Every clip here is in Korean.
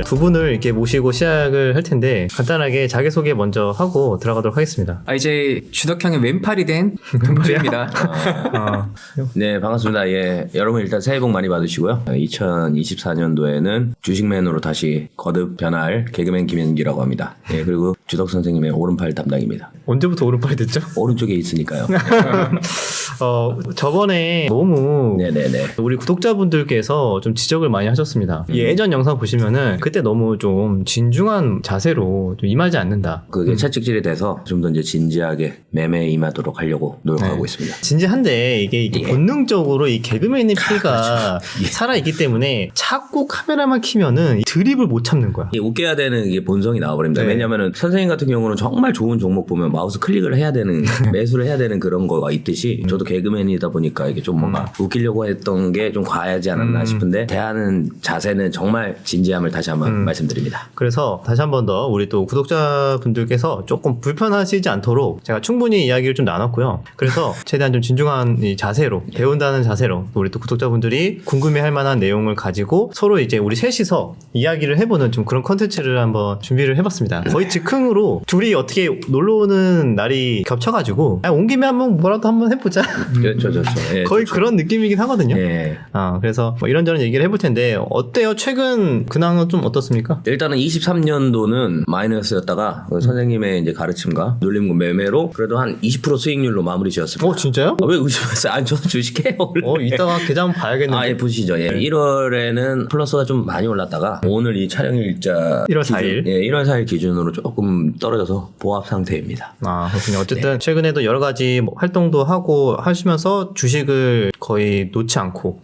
두 분을 이렇게 모시고 시작을 할 텐데 간단하게 자기소개 먼저 하고 들어가도록 하겠습니다. 이제 주덕형의 왼팔이 된 왼팔입니다. 네, 반갑습니다. 예, 여러분 일단 새해 복 많이 받으시고요. 2024년도에는 주식맨으로 다시 거듭 변할 개그맨 김현기라고 합니다. 예, 그리고 주덕 선생님의 오른팔 담당입니다. 언제부터 오른팔이 됐죠? 오른쪽에 있으니까요. 저번에 너무 네네네. 우리 구독자분들께서 좀 지적을 많이 하셨습니다. 예전 영상 보시면은 그때 너무 좀 진중한 자세로 좀 임하지 않는다. 그게 채찍질이 돼서 좀 더 이제 진지하게 매매에 임하도록 하려고 노력하고 있습니다. 진지한데 이게 본능적으로 이 개그맨의 피가 살아있기 때문에 자꾸 카메라만 키면은 드립을 못 참는 거야. 이게 웃겨야 되는 이게 본성이 나와버립니다. 네. 왜냐면은 선생님 같은 경우는 정말 좋은 종목 보면 마우스 클릭을 해야 되는 매수를 해야 되는 그런 거가 있듯이 저도 개그맨이다 보니까 이게 좀 뭔가 웃기려고 했던 게 좀 과하지 않았나 싶은데 대하는 자세는 정말 진지함을 다시 한번 말씀드립니다. 그래서 다시 한 번 더 우리 또 구독자분들께서 조금 불편하시지 않도록 제가 충분히 이야기를 좀 나눴고요. 그래서 최대한 좀 진중한 이 자세로 배운다는 자세로 우리 또 구독자분들이 궁금해할 만한 내용을 가지고 서로 이제 우리 셋이서 이야기를 해보는 좀 그런 컨텐츠를 한번 준비를 해봤습니다. 거의 즉흥으로 둘이 어떻게 놀러 오는 날이 겹쳐가지고 온 김에 한번 뭐라도 한번 해보자. 그렇죠. 예, 거의 좋죠. 그런 느낌이긴 하거든요. 예. 그래서 뭐 이런저런 얘기를 해볼 텐데 어때요? 최근 근황은 좀 어떻습니까? 일단은 23년도는 마이너스였다가 선생님의 이제 가르침과 눌림목 매매로 그래도 한 20% 수익률로 마무리 지었습니다. 진짜요? 왜 의심하세요? 아니 저도 주식해요 원래. 이따가 계좌 한번 봐야겠는데. 예, 보시죠. 예. 1월에는 플러스가 좀 많이 올랐다가 오늘 이 촬영 일자 1월 4일. 예, 1월 4일 기준으로 조금 떨어져서 보합 상태입니다. 그렇군요. 어쨌든 최근에도 여러 가지 뭐 활동도 하고 하시면서 주식을 거의 놓지 않고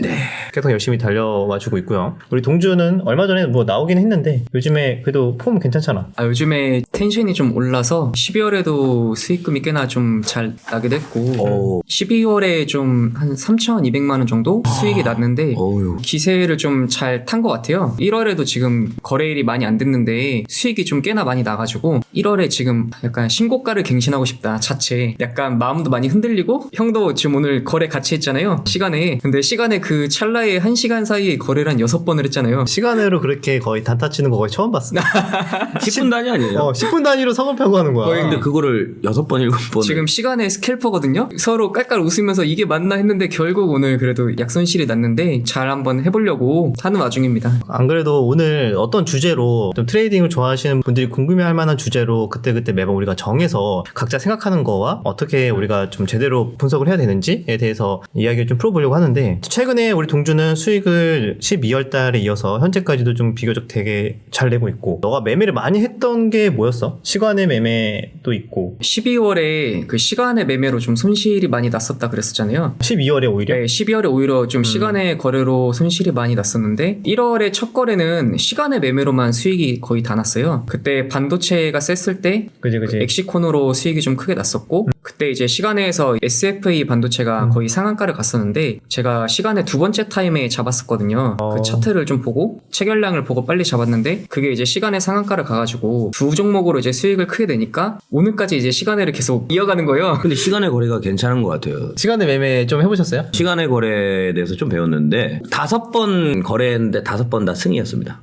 계속 열심히 달려와주고 있고요. 우리 동주는 얼마 전에 뭐 나오긴 했는데 요즘에 그래도 폼 괜찮잖아. 요즘에 텐션이 좀 올라서 12월에도 수익금이 꽤나 좀 잘 나기도 했고 12월에 좀 한 3,200만 원 정도 수익이 났는데 어휴. 기세를 좀 잘 탄 것 같아요. 1월에도 지금 거래일이 많이 안 됐는데 수익이 좀 꽤나 많이 나가지고 1월에 지금 약간 신고가를 갱신하고 싶다 자체 약간 마음도 많이 흔들리고 형도 지금 오늘 거래 같이 했잖아요. 시간에. 근데 시간에 그 찰나에 1시간 사이에 거래를 한 6번을 했잖아요. 시간으로 그렇게 거의 단타 치는 거 거의 처음 봤어. 10분 단위 아니에요? 10분 단위로 성업하고 하는 거야. 거의 근데 그거를 6번 7번 지금 시간에 스캘퍼거든요. 서로 깔깔 웃으면서 이게 맞나 했는데 결국 오늘 그래도 약손실이 났는데 잘 한번 해보려고 하는 와중입니다. 안 그래도 오늘 어떤 주제로 좀 트레이딩을 좋아하시는 분들이 궁금해할 만한 주제로 그때그때 매번 우리가 정해서 각자 생각하는 거와 어떻게 우리가 좀 제대로 분석을 해야 되는지에 대해서 이야기를 좀 풀어보려고 하는데 최근에 우리 동주는 수익을 12월 달에 이어서 현재까지도 좀 비교적 되게 잘 내고 있고 너가 매매를 많이 했던 게 뭐였어? 시간의 매매도 있고 12월에 그 시간의 매매로 좀 손실이 많이 났었다 그랬었잖아요. 12월에 오히려? 네, 12월에 오히려 좀 시간의 거래로 손실이 많이 났었는데 1월에 첫 거래는 시간의 매매로만 수익이 거의 다 났어요. 그때 반도체가 셌을 때 그지 엑시콘으로 수익이 좀 크게 났었고 그때 이제 시간에서 SFA 반도체가 거의 상한가를 갔었는데 제가 시간에 두 번째 타임에 잡았었거든요. 그 차트를 좀 보고 체결량을 보고 빨리 잡았는데 그게 이제 시간에 상한가를 가가지고 두 종목으로 이제 수익을 크게 내니까 오늘까지 이제 시간에를 계속 이어가는 거예요. 근데 시간의 거래가 괜찮은 것 같아요. 시간의 매매 좀 해보셨어요? 시간의 거래에 대해서 좀 배웠는데 5번 거래했는데 5번 다 승이었습니다.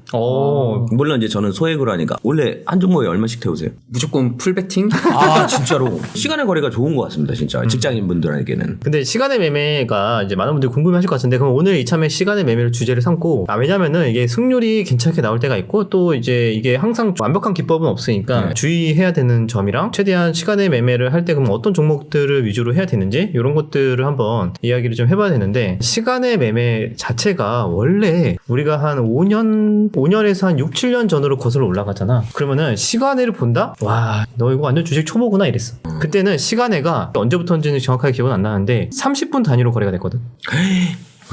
물론 이제 저는 소액으로 하니까 원래 한 종목에 얼마씩 태우세요? 무조건 풀베팅? 진짜로 시간의 거래가 좋은 것 같습니다. 진짜 직장인분들에게는. 근데 시간의 매매가 이제 많은 분들이 궁금해하실 것 같은데 그럼 오늘 이참에 시간의 매매를 주제를 삼고 왜냐면은 이게 승률이 괜찮게 나올 때가 있고 또 이제 이게 항상 완벽한 기법은 없으니까 주의해야 되는 점이랑 최대한 시간의 매매를 할 때 그럼 어떤 종목들을 위주로 해야 되는지 이런 것들을 한번 이야기를 좀 해봐야 되는데 시간의 매매 자체가 원래 우리가 한 5년에서 한 6, 7년 전으로 거슬러 올라가잖아. 그러면은 시간회를 본다? 와, 너 이거 완전 주식 초보구나 이랬어. 그때는 시간회가 언제부터인지는 정확하게 기억은 안 나는데 30분 단위로 거래가 됐거든.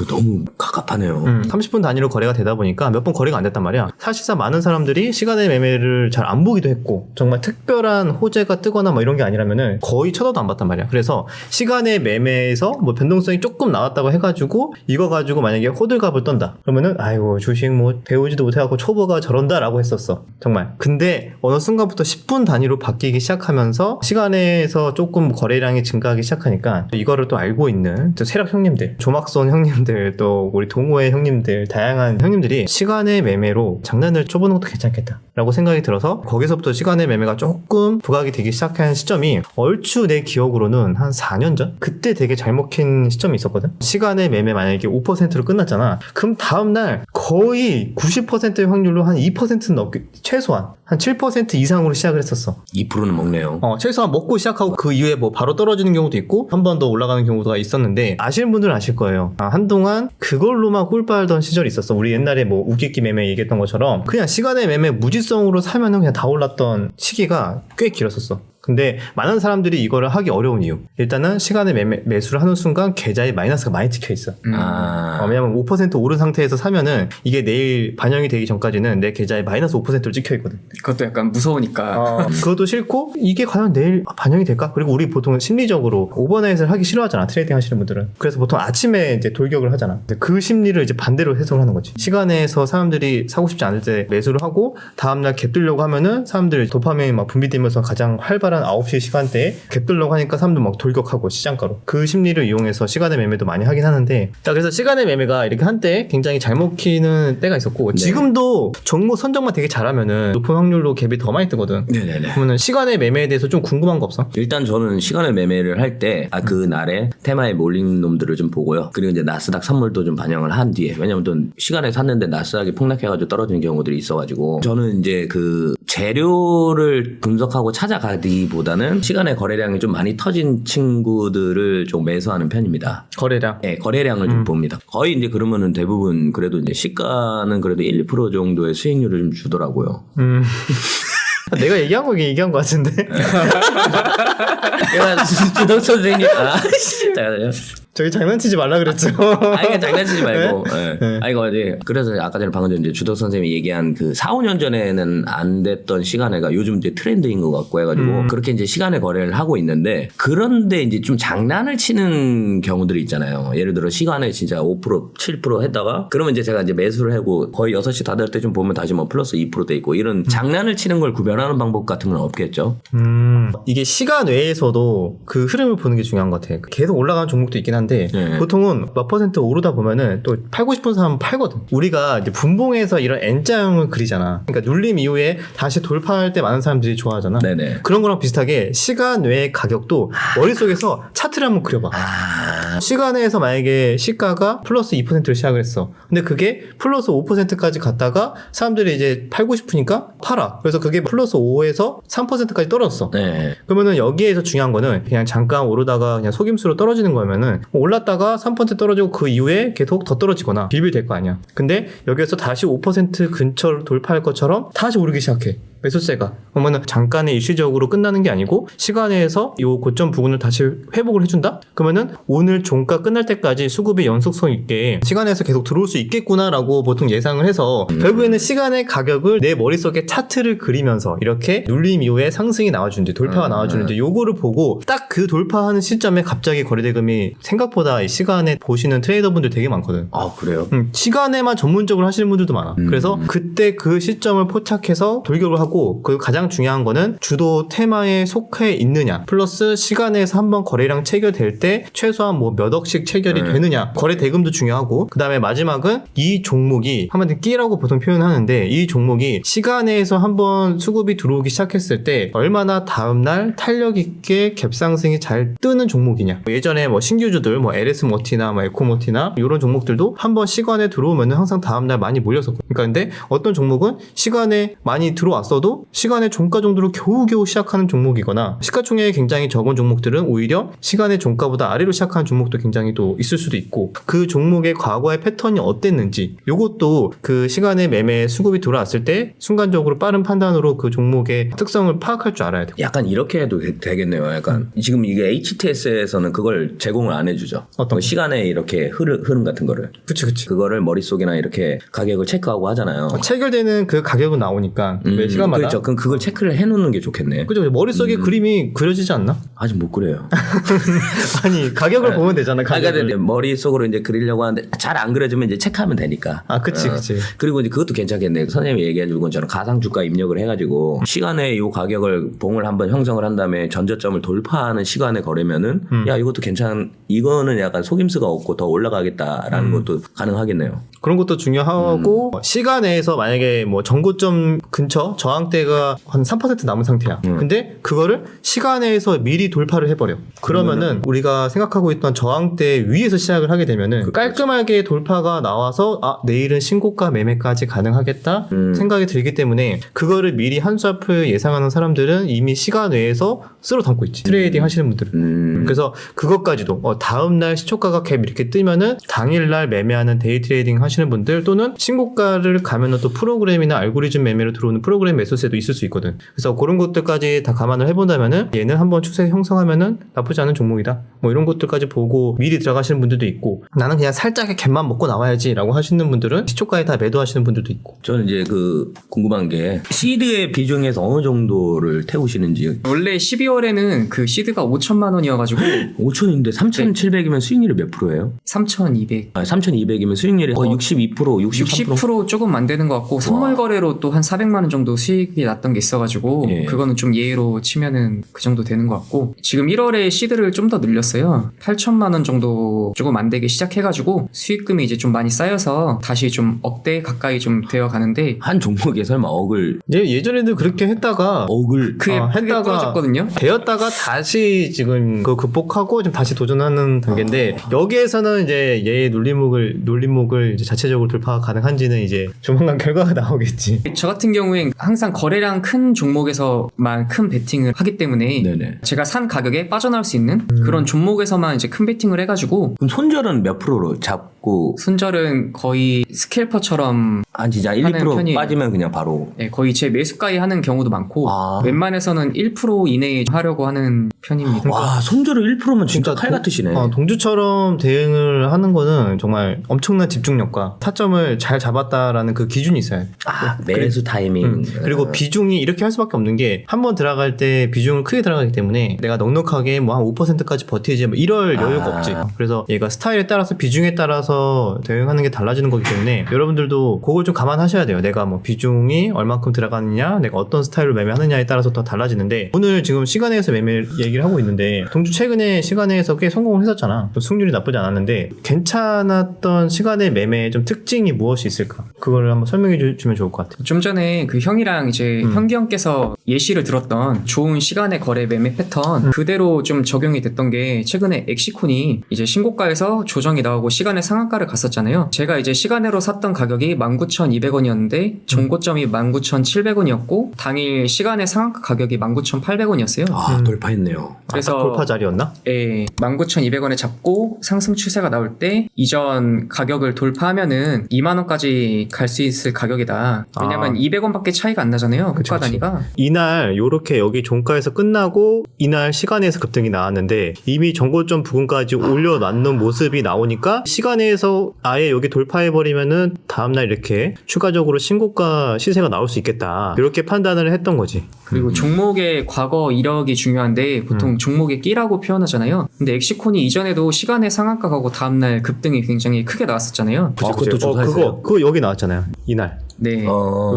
너무 갑갑하네요. 30분 단위로 거래가 되다 보니까 몇 번 거래가 안 됐단 말이야. 사실상 많은 사람들이 시간의 매매를 잘 안 보기도 했고 정말 특별한 호재가 뜨거나 뭐 이런 게 아니라면은 거의 쳐다도 안 봤단 말이야. 그래서 시간의 매매에서 뭐 변동성이 조금 나왔다고 해가지고 이거 가지고 만약에 호들갑을 떤다 그러면은 아이고 주식 뭐 배우지도 못해갖고 초보가 저런다라고 했었어. 정말. 근데 어느 순간부터 10분 단위로 바뀌기 시작하면서 시간에서 조금 거래량이 증가하기 시작하니까 이거를 또 알고 있는 세력 형님들, 조막손 형님들 형님들 또 우리 동호회 형님들 다양한 형님들이 시간의 매매로 장난을 쳐보는 것도 괜찮겠다라고 생각이 들어서 거기서부터 시간의 매매가 조금 부각이 되기 시작한 시점이 얼추 내 기억으로는 한 4년 전? 그때 되게 잘 먹힌 시점이 있었거든. 시간의 매매 만약에 5%로 끝났잖아. 그럼 다음날 거의 90%의 확률로 한 2%는 넘게 최소한 한 7% 이상으로 시작을 했었어. 2%는 먹네요. 최소한 먹고 시작하고 그 이후에 뭐 바로 떨어지는 경우도 있고 한 번 더 올라가는 경우가 있었는데 아시는 분들은 아실 거예요. 한동안 그걸로만 꿀빨던 시절이 있었어. 우리 옛날에 뭐 웃기기 매매 얘기했던 것처럼 그냥 시간의 매매 무지성으로 사면은 그냥 다 올랐던 시기가 꽤 길었었어. 근데 많은 사람들이 이거를 하기 어려운 이유. 일단은 시간의 매수를 하는 순간 계좌에 마이너스가 많이 찍혀 있어. 왜냐면 5% 오른 상태에서 사면은 이게 내일 반영이 되기 전까지는 내 계좌에 마이너스 5%로 찍혀 있거든. 그것도 약간 무서우니까. 그것도 싫고 이게 과연 내일 반영이 될까? 그리고 우리 보통 심리적으로 오버나잇을 하기 싫어하잖아. 트레이딩 하시는 분들은. 그래서 보통 아침에 이제 돌격을 하잖아. 그 심리를 이제 반대로 해석을 하는 거지. 시간에서 사람들이 사고 싶지 않을 때 매수를 하고 다음날 갭 들려고 하면은 사람들 도파민이 막 분비되면서 가장 활발한 9시 시간대에 갭 들려고 하니까 사람들 막 돌격하고 시장가로 그 심리를 이용해서 시간의 매매도 많이 하긴 하는데 자 그래서 시간의 매매가 이렇게 한때 굉장히 잘 먹히는 때가 있었고 네. 지금도 종목 선정만 되게 잘하면은 높은 확률로 갭이 더 많이 뜨거든. 네네네. 그러면은 시간의 매매에 대해서 좀 궁금한 거 없어? 일단 저는 시간의 매매를 할 때 그 날에 테마에 몰린 놈들을 좀 보고요. 그리고 이제 나스닥 선물도 좀 반영을 한 뒤에 왜냐면 또 시간에 샀는데 나스닥이 폭락해가지고 떨어지는 경우들이 있어가지고 저는 이제 그 재료를 분석하고 찾아가기보다는 시간에 거래량이 좀 많이 터진 친구들을 좀 매수하는 편입니다. 거래량. 네, 거래량을 좀 봅니다. 거의 이제 그러면은 대부분 그래도 이제 시가는 그래도 1, 2% 정도의 수익률을 좀 주더라고요. 내가 얘기한 거 얘기한 거 같은데. 내가 주덕 선생님 잠깐만요. 저기 장난치지 말라 그랬죠. 아니 장난치지 말고. 네? 네. 아니 이거 이제 그래서 아까 전에 방금 전에 주덕 선생님이 얘기한 그 4, 5년 전에는 안 됐던 시간에가 요즘 이제 트렌드인 것 같고 해가지고 그렇게 이제 시간에 거래를 하고 있는데 그런데 이제 좀 장난을 치는 경우들이 있잖아요. 예를 들어 시간에 진짜 5% 7% 했다가 그러면 이제 제가 이제 매수를 하고 거의 6시 다 될 때 좀 보면 다시 뭐 플러스 2% 돼 있고 이런 장난을 치는 걸 구별하는 방법 같은 건 없겠죠. 이게 시간 외에서도 그 흐름을 보는 게 중요한 것 같아. 계속 올라가는 종목도 있긴 한데 네. 보통은 몇 퍼센트 오르다 보면은 또 팔고 싶은 사람은 팔거든. 우리가 이제 분봉에서 이런 N자형을 그리잖아. 그러니까 눌림 이후에 다시 돌파할 때 많은 사람들이 좋아하잖아. 네네. 그런 거랑 비슷하게 시간 외의 가격도 머릿속에서 차트를 한번 그려봐. 시간에서 만약에 시가가 플러스 2%를 시작을 했어. 근데 그게 플러스 5%까지 갔다가 사람들이 이제 팔고 싶으니까 팔아. 그래서 그게 플러스 5에서 3%까지 떨어졌어. 네. 그러면은 여기에서 중요한 거는 그냥 잠깐 오르다가 그냥 속임수로 떨어지는 거면은 올랐다가 3% 떨어지고 그 이후에 계속 더 떨어지거나 비빌될 거 아니야. 근데 여기에서 다시 5% 근처를 돌파할 것처럼 다시 오르기 시작해. 매수세가. 그러면은 잠깐의 일시적으로 끝나는 게 아니고 시간에서 이 고점 부분을 다시 회복을 해준다? 그러면은 오늘 종가 끝날 때까지 수급이 연속성 있게 시간에서 계속 들어올 수 있겠구나라고 보통 예상을 해서 결국에는 시간의 가격을 내 머릿속에 차트를 그리면서 이렇게 눌림 이후에 상승이 나와주는지 돌파가 나와주는지 요거를 보고 딱 그 돌파하는 시점에 갑자기 거래대금이 생각보다 이 시간에 보시는 트레이더분들 되게 많거든. 아 그래요? 시간에만 전문적으로 하시는 분들도 많아. 그래서 그때 그 시점을 포착해서 돌격을 하고 그 가장 중요한 거는 주도 테마에 속해 있느냐 플러스 시간에서 한번 거래량 체결될 때 최소한 뭐 몇 억씩 체결이 되느냐 거래 대금도 중요하고 그 다음에 마지막은 이 종목이 한마디로 끼라고 보통 표현하는데 이 종목이 시간에서 한번 수급이 들어오기 시작했을 때 얼마나 다음날 탄력 있게 갭상승이 잘 뜨는 종목이냐. 예전에 뭐 신규주들 뭐 LS 모티나 뭐 에코모티나 이런 종목들도 한번 시간에 들어오면 항상 다음날 많이 몰렸었고 그러니까 근데 어떤 종목은 시간에 많이 들어왔어도 시간의 종가 정도로 겨우겨우 시작하는 종목이거나 시가총액이 굉장히 적은 종목들은 오히려 시간의 종가보다 아래로 시작하는 종목도 굉장히 또 있을 수도 있고 그 종목의 과거의 패턴이 어땠는지 요것도 그 시간의 매매 수급이 들어왔을 때 순간적으로 빠른 판단으로 그 종목의 특성을 파악할 줄 알아야 돼요. 약간 이렇게 해도 되겠네요. 약간 지금 이게 HTS에서는 그걸 제공을 안 해주죠. 어떤 그 시간에 이렇게 흐름 같은 거를. 그치. 그거를 머릿속이나 이렇게 가격을 체크하고 하잖아요. 체결되는 그 가격은 나오니까 왜 시간 시간마다. 그렇죠. 그럼 그걸 체크를 해놓는 게 좋겠네. 그죠? 머릿속에 그림이 그려지지 않나? 아직 못 그래요. 아니 가격을 보면 되잖아. 가격을. 그러니까 머릿속으로 이제 그리려고 하는데 잘 안 그려지면 이제 체크하면 되니까. 아, 그치. 그리고 이제 그것도 괜찮겠네. 선생님이 얘기해 준 것처럼 가상주가 입력을 해가지고 시간에 요 가격을 봉을 한번 형성을 한 다음에 전저점을 돌파하는 시간에 거래면은 야 이것도 이거는 약간 속임수가 없고 더 올라가겠다라는 것도 가능하겠네요. 그런 것도 중요하고 시간 내에서 만약에 뭐 전고점 근처 저항대가 한 3% 남은 상태야. 근데 그거를 시간 내에서 미리 돌파를 해버려. 그러면은 우리가 생각하고 있던 저항대 위에서 시작을 하게 되면은 깔끔하게 돌파가 나와서 아 내일은 신고가 매매까지 가능하겠다 생각이 들기 때문에 그거를 미리 한수앞을 예상하는 사람들은 이미 시간 외에서 쓸어 담고 있지. 트레이딩 하시는 분들은. 그래서 그것까지도 다음날 시초가가 갭 이렇게 뜨면은 당일날 매매하는 데이 트레이딩 하시는 분들 또는 신고가를 가면은 또 프로그램이나 알고리즘 매매로 들어오는 프로그램 매수세도 있을 수 있거든. 그래서 그런 것들까지 다 감안을 해본다면은 얘는 한번 추세 형성하면은 나쁘지 않은 종목이다. 뭐 이런 것들까지 보고 미리 들어가시는 분들도 있고 나는 그냥 살짝의 갭만 먹고 나와야지라고 하시는 분들은 시초가에 다 매도하시는 분들도 있고. 저는 이제 그 궁금한 게 시드의 비중에서 어느 정도를 태우시는지. 원래 12월에는 그 시드가 5천만 원이어가지고 5천인데 3,700이면 수익률이 몇 프로예요? 3,200. 3,200이면 수익률이 62%, 63%? 60% 조금 안 되는 것 같고 선물 거래로 또 한 400만 원 정도 수익이 났던 게 있어가지고 예. 그거는 좀 예외로 치면은 그 정도 되는 것 같고 지금 1월에 시드를 좀 더 늘렸어요. 8천만 원 정도 조금 안 되게 시작해가지고 수익금이 이제 좀 많이 쌓여서 다시 좀 억대 가까이 좀 되어 가는데 한 종목에 설마 억을 예전에도 그렇게 했다가 크게 했다가 떨어졌거든요. 되었다가 다시 지금 그 극복하고 좀 다시 도전하는 단계인데 여기에서는 이제 얘의 눌림목을 이제 자체적으로 돌파가 가능한지는 이제 조만간 결과가 나오겠지. 저 같은 경우엔 항상 거래량 큰 종목에서만 큰 베팅을 하기 때문에 네네. 제가 산 가격에 빠져나올 수 있는 그런 종목에서만 이제 큰 베팅을 해가지고 그럼 손절은 몇 프로로 잡고 손절은 거의 스캘퍼처럼 한 진짜 1, 하는 2% 편이에요. 빠지면 그냥 바로 네, 거의 제 매수가에 하는 경우도 많고 웬만해서는 1% 이내에 하려고 하는 편입니다. 와 손절을 1%면 진짜 칼 같으시네. 동주처럼 대응을 하는 거는 정말 엄청난 집중력과 타점을 잘 잡았다라는 그 기준이 있어요. 매수 타이밍. 그리고 비중이 이렇게 할 수밖에 없는 게 한 번 들어갈 때 비중을 크게 들어가기 때문에 내가 넉넉하게 뭐 한 5%까지 버티지 뭐 이럴 여유가 없지. 그래서 얘가 스타일에 따라서 비중에 따라서 대응하는 게 달라지는 거기 때문에 여러분들도 그걸 좀 감안하셔야 돼요. 내가 뭐 비중이 얼만큼 들어가느냐, 내가 어떤 스타일로 매매하느냐에 따라서 더 달라지는데 오늘 지금 시간에서 매매 얘기를 하고 있는데 동주 최근에 시간에서 꽤 성공을 했었잖아. 승률이 나쁘지 않았는데 괜찮았던 시간의 매매의 좀 특징이 무엇이 있을까? 그거를 한번 설명해 주면 좋을 것 같아요. 좀 전에 그 형이랑 이제 형기 형께서 예시를 들었던 좋은 시간의 거래 매매 패턴 그대로 좀 적용이 됐던 게 최근에 엑시콘이 이제 신고가에서 조정이 나오고 시간의 상한가를 갔었잖아요. 제가 이제 시간으로 샀던 가격이 19,200원이었는데 종고점이 19,700원이었고 당일 시간의 상한가 가격이 19,800원이었어요. 돌파했네요. 그래서 돌파 자리였나? 예, 19,200원에 잡고 상승 추세가 나올 때 이전 가격을 돌파하면은 2만 원까지 갈 수 있을 가격이다. 왜냐면 200원밖에 차이가 안 나잖아요. 국가 단위가. 이날 요렇게 여기 종가에서 끝나고 이날 시간에서 급등이 나왔는데 이미 정고점 부근까지 올려놨는 모습이 나오니까 시간에서 아예 여기 돌파해버리면은 다음날 이렇게 추가적으로 신고가 시세가 나올 수 있겠다. 이렇게 판단을 했던 거지. 그리고 종목의 과거 이력이 중요한데 보통 종목의 끼라고 표현하잖아요. 근데 엑시콘이 이전에도 시간의 상한가 가고 다음날 급등이 굉장히 크게 나왔었잖아요. 그것도 조사했어요. 그거 여기 나왔잖아요. 이날. 네.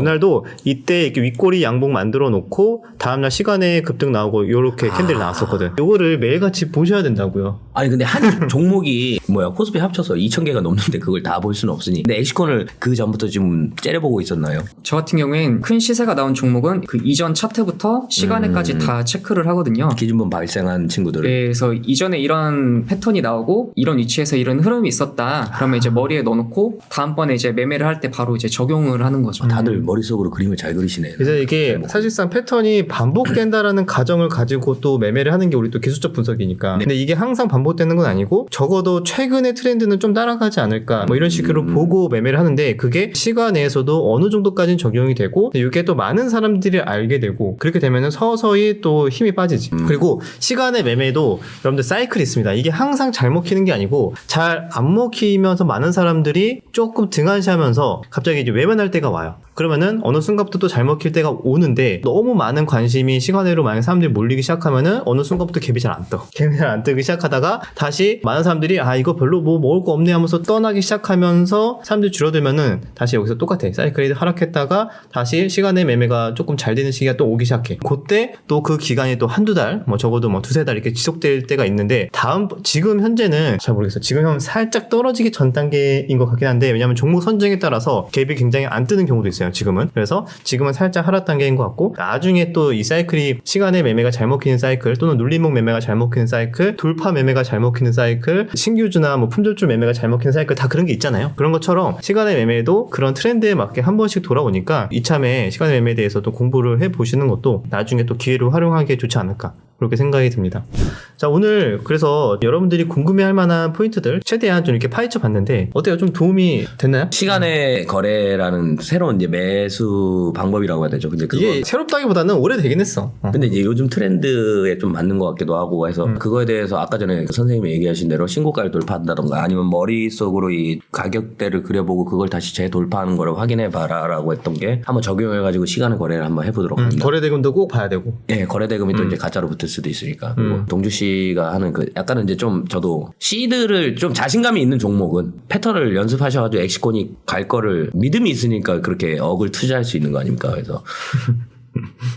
이날도 이때 이렇게 윗꼬리 양봉 만들어 놓고 다음날 시간에 급등 나오고 요렇게 캔들이 나왔었거든. 요거를 매일같이 보셔야 된다고요. 아니 근데 한 종목이 코스피 합쳐서 2,000개가 넘는데 그걸 다 볼 수는 없으니. 근데 엑시콘을 그 전부터 지금 째려보고 있었나요? 저 같은 경우엔 큰 시세가 나온 종목은 그 이전 차트부터 시간에까지 다 체크를 하거든요. 기준분 발생한 친구들을. 네, 그래서 이전에 이런 패턴이 나오고 이런 위치에서 이런 흐름이 있었다. 그러면 이제 머리에 넣어놓고 다음번에 이제 매매를 할 때 바로 이제 적용을 하는 거죠. 다들 머릿속으로 그림을 잘 그리시네. 그래서 이게 사실상 패턴이 반복된다라는 가정을 가지고 또 매매를 하는 게 우리 또 기술적 분석이니까. 근데 이게 항상 반복되는 건 아니고 적어도 최근의 트렌드는 좀 따라가지 않을까 뭐 이런 식으로 보고 매매를 하는데 그게 시간 내에서도 어느 정도까지는 적용이 되고 이게 또 많은 사람들이 알게 되고 그렇게 되면은 서서히 또 힘이 빠지지. 그리고 시간의 매매도 여러분들 사이클이 있습니다. 이게 항상 잘 먹히는 게 아니고 잘 안 먹히면서 많은 사람들이 조금 등한시하면서 갑자기 이제 외면할 때가 와요. 그러면은 어느 순간부터 또 잘 먹힐 때가 오는데 너무 많은 관심이 시간으로 만약 사람들이 몰리기 시작하면은 어느 순간부터 갭이 잘 안 떠. 갭이 잘 안 뜨기 시작하다가 다시 많은 사람들이 아 이거 별로 뭐 먹을 거 없네 하면서 떠나기 시작하면서 사람들이 줄어들면은 다시 여기서 똑같아. 사이클이 하락했다가 다시 시간의 매매가 조금 잘 되는 시기가 또 오기 시작해. 그때 또 그 기간이 또 한두 달, 뭐 적어도 뭐 두세 달 이렇게 지속될 때가 있는데 지금 현재는 잘 모르겠어. 지금 형 살짝 떨어지기 전 단계인 것 같긴 한데 왜냐면 종목 선정에 따라서 갭이 굉장히 안 뜨는 경우도 있어요. 지금은. 그래서 지금은 살짝 하락 단계인 것 같고 나중에 또 이 사이클이 시간의 매매가 잘 먹히는 사이클 또는 눌림목 매매가 잘 먹히는 사이클, 돌파 매매가 잘 먹히는 사이클, 신규주나 뭐 품절주 매매가 잘 먹히는 사이클 다 그런 게 있잖아요. 그런 것처럼 시간의 매매도 그런 트렌드에 맞게 한 번씩 돌아오니까 이참에 시간의 매매에 대해서도 공부를 해보시는 것도 나중에 또 기회로 활용하기에 좋지 않을까 그렇게 생각이 듭니다. 자, 오늘 그래서 여러분들이 궁금해할 만한 포인트들 최대한 좀 이렇게 파헤쳐 봤는데 어때요? 좀 도움이 됐나요? 시간의 거래라는 새로운 이제 매수 방법이라고 해야 되죠. 근데 이게 새롭다기보다는 오래되긴 했어. 근데 이제 요즘 트렌드에 좀 맞는 것 같기도 하고 해서 그거에 대해서 아까 전에 선생님이 얘기하신 대로 신고가를 돌파한다던가 아니면 머릿속으로 이 가격대를 그려보고 그걸 다시 재돌파하는 거를 확인해 봐라라고 했던 게 한번 적용해가지고 시간의 거래를 한번 해보도록 합니다. 거래대금도 꼭 봐야 되고. 예, 거래대금이 또 이제 가짜로 붙을 수도 있으니까. 그리고 동주 씨가 하는 그 약간은 이제 좀 저도 시드를 좀 자신감이 있는 종목은 패턴을 연습하셔가지고 엑시콘이 갈 거를 믿음이 있으니까 그렇게 억을 투자할 수 있는 거 아닙니까? 그래서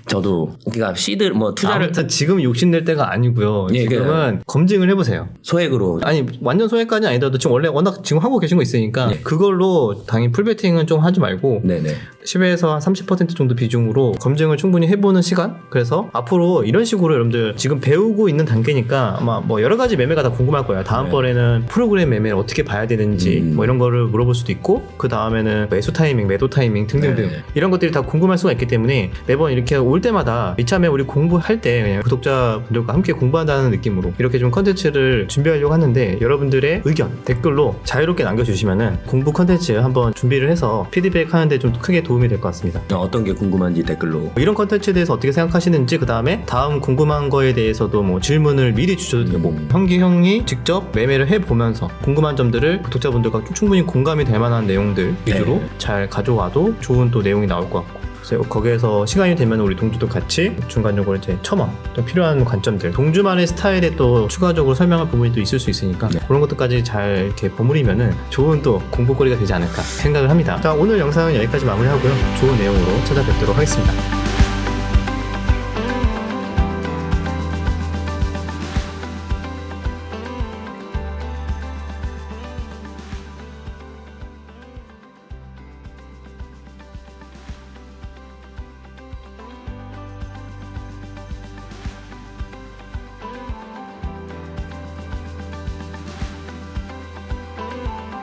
저도 그러니까 시드 뭐 투자를 아무튼 지금 욕심낼 때가 아니고요. 예, 지금은 검증을 해보세요. 소액으로 아니 완전 소액까지 아니더라도 지금 원래 워낙 지금 하고 계신 거 있으니까 그걸로 당연히 풀베팅은 좀 하지 말고 네네 10에서 한 30% 정도 비중으로 검증을 충분히 해보는 시간. 그래서 앞으로 이런 식으로 여러분들 지금 배우고 있는 단계니까 아마 뭐 여러 가지 매매가 다 궁금할 거예요. 다음번에는 프로그램 매매를 어떻게 봐야 되는지 뭐 이런 거를 물어볼 수도 있고 그 다음에는 매수 타이밍, 매도 타이밍 등등등 이런 것들이 다 궁금할 수가 있기 때문에 매번 이렇게 올 때마다 이참에 우리 공부할 때 그냥 구독자분들과 함께 공부한다는 느낌으로 이렇게 좀 컨텐츠를 준비하려고 하는데 여러분들의 의견 댓글로 자유롭게 남겨주시면은 공부 컨텐츠 한번 준비를 해서 피드백 하는데 좀 크게 도움이 될 것 같습니다. 어떤 게 궁금한지 댓글로 이런 컨텐츠에 대해서 어떻게 생각하시는지 그 다음에 다음 궁금한 거에 대해서도 뭐 질문을 미리 주셔도 되고 형기 형이 직접 매매를 해보면서 궁금한 점들을 구독자분들과 좀 충분히 공감이 될 만한 내용들 위주로 잘 가져와도 좋은 또 내용이 나올 것 같고 그래서 거기에서 시간이 되면 우리 동주도 같이 중간적으로 이제 첨언 또 필요한 관점들 동주만의 스타일에 또 추가적으로 설명할 부분이 또 있을 수 있으니까 그런 것들까지 잘 이렇게 버무리면은 좋은 또 공부거리가 되지 않을까 생각을 합니다. 자 오늘 영상은 여기까지 마무리하고요. 좋은 내용으로 찾아뵙도록 하겠습니다.